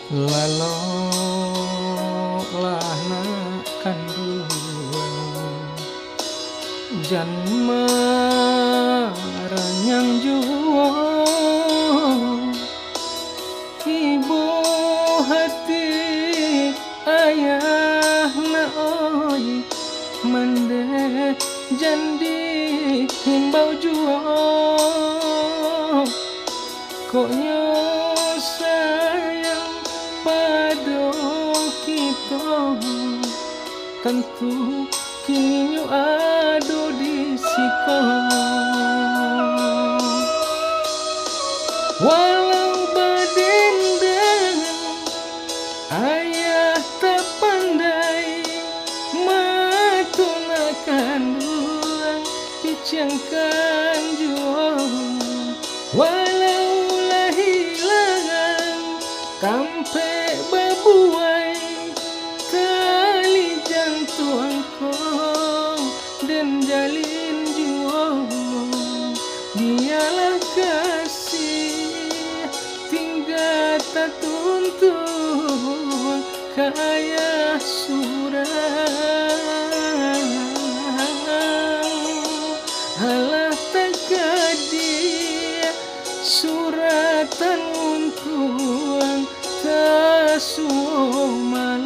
Lalu lahna kanduan janma ranyang juo ibu hati ayah na oi mande jandi himbau juo koknya sayang pada kita tentu kini nyu ado di siko walau badendang ayah tak pandai matunakan duang dicangkan juang walau lahilang kampe babuai tali jantuangku dan jalin juang dialah kasih tinggal tak tuntun kaya surang alah tak gadia suratan untuan tasumalang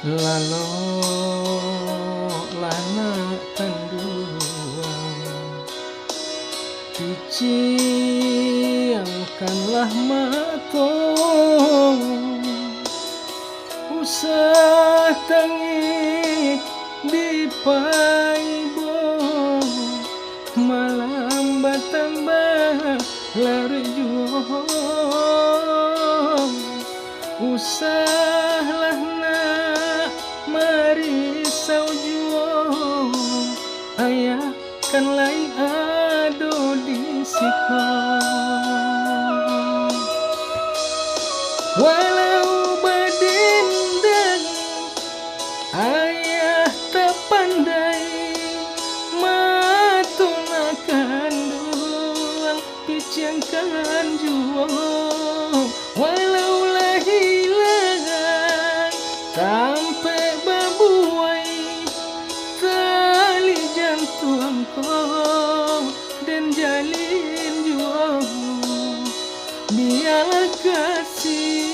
lalu lana kanduan diciangkanlah matong usah tangi di paibo malam batambah lari juo usahlah marisau juo ayah kan lai ado di siko walau badendang ayah tak pandai matunakan duang picangkan juo walau lahilang sampai babuai tali jantuangku dan jalin juang biarlah kasih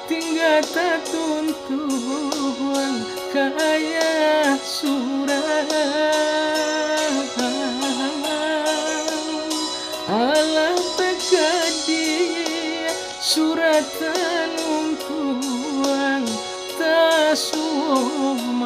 tinggal tak tuntuan kaya surang alah tegadi suratan untuang tasumalang